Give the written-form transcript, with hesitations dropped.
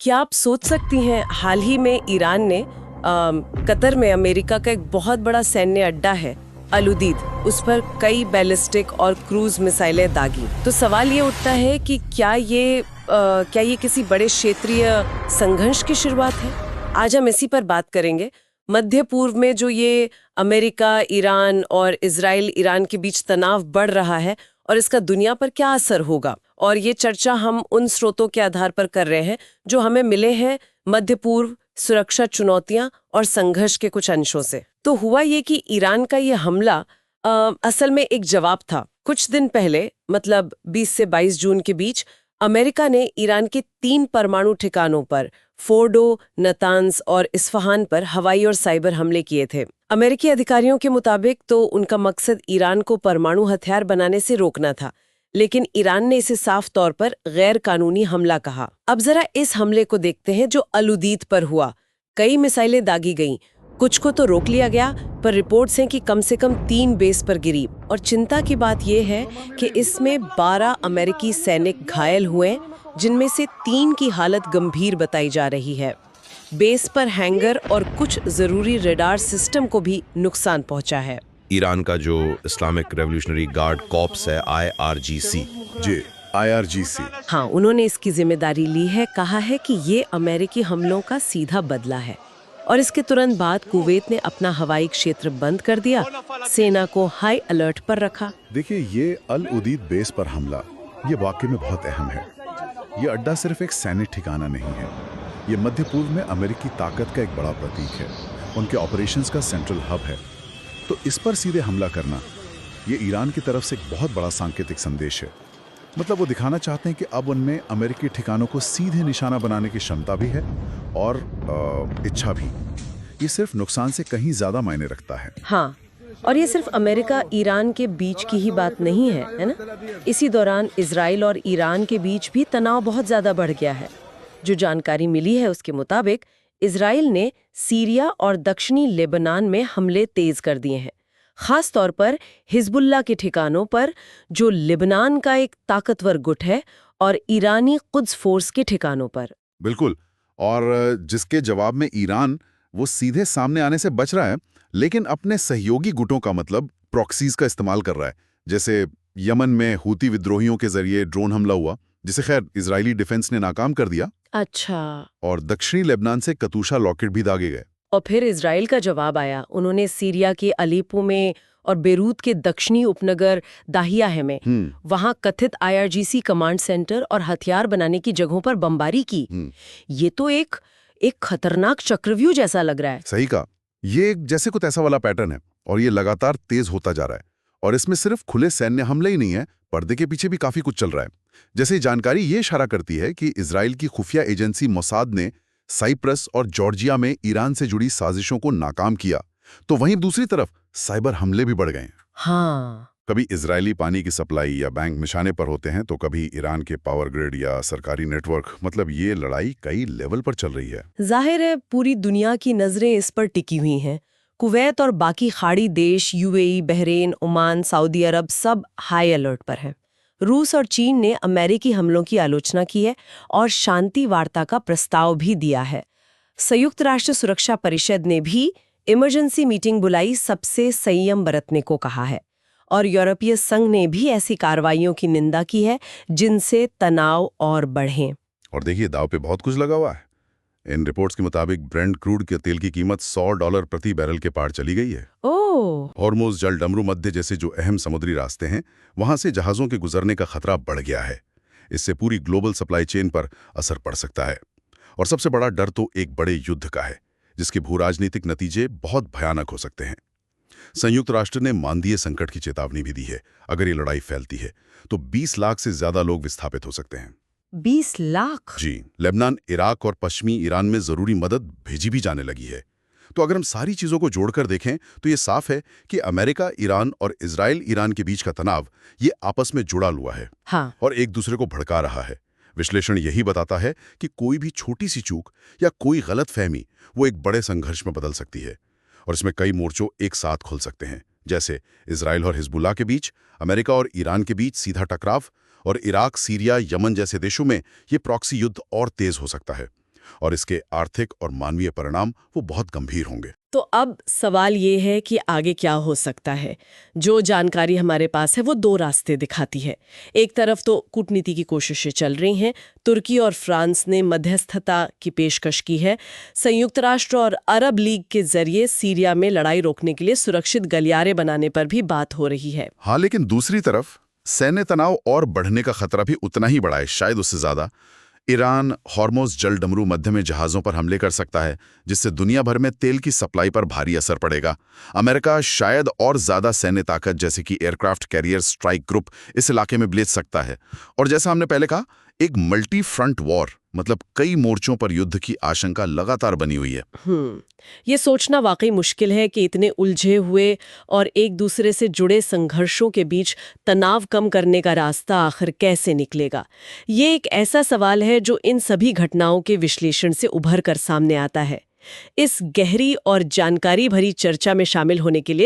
क्या आप सोच सकती हैं, हाल ही में ईरान ने कतर में अमेरिका का एक बहुत बड़ा सैन्य अड्डा है अल उदीद, उस पर कई बैलिस्टिक और क्रूज मिसाइलें दागी। तो सवाल ये उठता है कि क्या ये किसी बड़े क्षेत्रीय संघर्ष की शुरुआत है। आज हम इसी पर बात करेंगे। मध्य पूर्व में जो ये अमेरिका, ईरान और इजराइल ईरान के बीच तनाव बढ़ रहा है और इसका दुनिया पर क्या असर होगा, और ये चर्चा हम उन स्रोतों के आधार पर कर रहे हैं जो हमें मिले हैं मध्य पूर्व सुरक्षा चुनौतियां और संघर्ष के कुछ अंशों से। तो हुआ ये कि ईरान का ये हमला असल में एक जवाब था। कुछ दिन पहले, मतलब 20 से 22 जून के बीच, अमेरिका ने ईरान के 3 परमाणु ठिकानों पर, फोर्डो, नतांज और इस्फहान पर हवाई और साइबर हमले किए थे। अमेरिकी अधिकारियों के मुताबिक तो उनका मकसद ईरान को परमाणु हथियार बनाने से रोकना था, लेकिन ईरान ने इसे साफ तौर पर गैर कानूनी हमला कहा। अब जरा इस हमले को देखते हैं जो अल उदीद पर हुआ। कई मिसाइलें दागी गईं, कुछ को तो रोक लिया गया, पर रिपोर्ट्स हैं कि कम से कम 3 बेस पर गिरी। और चिंता की बात यह है कि इसमें 12 अमेरिकी सैनिक घायल हुए, जिनमें से 3 की हालत गंभीर बताई जा रही है। बेस पर हैंगर और कुछ जरूरी रडार सिस्टम को भी नुकसान पहुंचा है। ईरान का जो इस्लामिक रेवोल्यूशनरी गार्ड कॉर्प्स है, IRGC, जी, IRGC। हाँ, उन्होंने इसकी जिम्मेदारी ली है। कहा है कि ये अमेरिकी हमलों का सीधा बदला है। और इसके तुरंत बाद कुवैत ने अपना हवाई क्षेत्र बंद कर दिया, सेना को हाई अलर्ट पर रखा। देखिए, ये अल उदीद बेस पर हमला ये वाकई में बहुत अहम है। ये अड्डा सिर्फ एक सैन्य ठिकाना नहीं है, ये मध्य पूर्व में अमेरिकी ताकत का एक बड़ा प्रतीक है, उनके ऑपरेशंस का सेंट्रल हब है। तो इस पर सीधे हमला करना ये ईरान की तरफ से एक बहुत बड़ा सांकेतिक संदेश है। मतलब वो दिखाना चाहते हैं कि अब उनमें अमेरिकी ठिकानों को सीधे निशाना बनाने की क्षमता भी है और इच्छा भी। ये सिर्फ नुकसान से कहीं ज्यादा मायने रखता है। हाँ, और ये सिर्फ अमेरिका ईरान के बीच की ही बात नहीं है, है ना? इसी दौरान इजराइल और ईरान के बीच भी तनाव बहुत ज्यादा बढ़ गया है। जो जानकारी मिली है उसके मुताबिक इजराइल ने सीरिया और दक्षिणी लेबनान में हमले तेज कर दिए हैं, खास तौर पर हिजबुल्लाह के ठिकानों पर, जो लेबनान का एक ताकतवर गुट है, और ईरानी कुद्स फोर्स के ठिकानों पर। बिल्कुल, और जिसके जवाब में ईरान वो सीधे सामने आने से बच रहा है, लेकिन अपने सहयोगी गुटों का, मतलब प्रॉक्सीज का इस्तेमाल कर रहा है। जैसे यमन में हूती विद्रोहियों के जरिए ड्रोन हमला हुआ, जिसे खैर इजरायली डिफेंस ने नाकाम कर दिया। अच्छा। और दक्षिणी लेबनान से कतूशा रॉकेट भी दागे गए। और फिर इजराइल का जवाब आया। उन्होंने सीरिया के अलेप्पो में और बेरूत के दक्षिणी उपनगर दाहिया में वहां कथित IRGC कमांड सेंटर और हथियार बनाने की जगहों पर बमबारी की। ये तो एक खतरनाक चक्रव्यूह जैसा लग रहा है। सही कहा, ये जैसे कुछ ऐसा वाला पैटर्न है, और ये लगातार तेज होता जा रहा है। और इसमें सिर्फ खुले सैन्य हमले ही नहीं है, पर्दे के पीछे भी काफी कुछ चल रहा है। जैसे जानकारी ये इशारा करती है कि इजराइल की खुफिया एजेंसी मोसाद ने साइप्रस और जॉर्जिया में ईरान से जुड़ी साजिशों को नाकाम किया, तो वहीं दूसरी तरफ साइबर हमले भी बढ़ गए। हाँ। कभी इजरायली पानी की सप्लाई या बैंक निशाने पर होते हैं, तो कभी ईरान के पावर ग्रिड या सरकारी नेटवर्क। मतलब ये लड़ाई कई लेवल पर चल रही है। जाहिर है पूरी दुनिया की नजरें इस पर टिकी हुई हैं। कुवैत और बाकी खाड़ी देश, UAE, बहरीन, ओमान, सऊदी अरब, सब हाई अलर्ट पर हैं। रूस और चीन ने अमेरिकी हमलों की आलोचना की है और शांति वार्ता का प्रस्ताव भी दिया है। संयुक्त राष्ट्र सुरक्षा परिषद ने भी इमरजेंसी मीटिंग बुलाई, सबसे संयम बरतने को कहा है। और यूरोपीय संघ ने भी ऐसी कार्रवाइयों की निंदा की है जिनसे तनाव और बढ़े। और देखिए, दाव पे बहुत कुछ लगा हुआ है। इन रिपोर्ट्स के मुताबिक ब्रेंट क्रूड के तेल की कीमत $100 प्रति बैरल के पार चली गई है। हॉर्मुज़ जल डमरू मध्य जैसे जो अहम समुद्री रास्ते हैं, वहां से जहाजों के गुजरने का खतरा बढ़ गया है। इससे पूरी ग्लोबल सप्लाई चेन पर असर पड़ सकता है। और सबसे बड़ा डर तो एक बड़े युद्ध का है, जिसके भूराजनीतिक नतीजे बहुत भयानक हो सकते हैं। संयुक्त राष्ट्र ने मानवीय संकट की चेतावनी भी दी है। अगर ये लड़ाई फैलती है तो 20 लाख से ज्यादा लोग विस्थापित हो सकते हैं। 20 लाख? जी, लेबनान, इराक और पश्चिमी ईरान में जरूरी मदद भेजी भी जाने लगी है। तो अगर हम सारी चीजों को जोड़कर देखें तो ये साफ है कि अमेरिका ईरान और इजराइल ईरान के बीच का तनाव ये आपस में जुड़ा हुआ है। हाँ। और एक दूसरे को भड़का रहा है। विश्लेषण यही बताता है कि कोई भी छोटी सी चूक या कोई गलतफहमी वो एक बड़े संघर्ष में बदल सकती है। और इसमें कई मोर्चों एक साथ खुल सकते हैं, जैसे इजराइल और हिजबुल्लाह के बीच, अमेरिका और ईरान के बीच सीधा टकराव, और इराक, सीरिया, यमन जैसे देशों में ये प्रॉक्सी युद्ध और तेज हो सकता है। और इसके आर्थिक और मानवीय परिणाम वो बहुत गंभीर होंगे। तो अब सवाल ये है कि आगे क्या हो सकता है। जो जानकारी हमारे पास है वो दो रास्ते दिखाती है। एक तरफ तो कूटनीति की कोशिशें चल रही हैं। तुर्की और फ्रांस ने मध्यस्थता की पेशकश की है। संयुक्त राष्ट्र और अरब लीग के जरिए सीरिया में लड़ाई रोकने के लिए सुरक्षित गलियारे बनाने पर भी बात हो रही है। हाँ, लेकिन दूसरी तरफ सैन्य तनाव और बढ़ने का खतरा भी उतना ही बड़ा है, शायद उससे ज्यादा। ईरान हॉर्मोज जल डमरू मध्य में जहाज़ों पर हमले कर सकता है, जिससे दुनिया भर में तेल की सप्लाई पर भारी असर पड़ेगा। अमेरिका शायद और ज़्यादा सैन्य ताकत जैसे कि एयरक्राफ्ट कैरियर स्ट्राइक ग्रुप इस इलाके में भेज सकता है। और जैसा हमने पहले कहा, एक मल्टी फ्रंट वॉर, मतलब कई मोर्चों पर युद्ध की आशंका लगातार बनी हुई है। ये सोचना वाकई मुश्किल है कि इतने उलझे हुए और एक दूसरे से जुड़े संघर्षों के बीच तनाव कम करने का रास्ता आखिर कैसे निकलेगा। ये एक ऐसा सवाल है जो इन सभी घटनाओं के विश्लेषण से उभर कर सामने आता है। इस गहरी और जानकारी भरी चर्चा में शामिल होने के लिए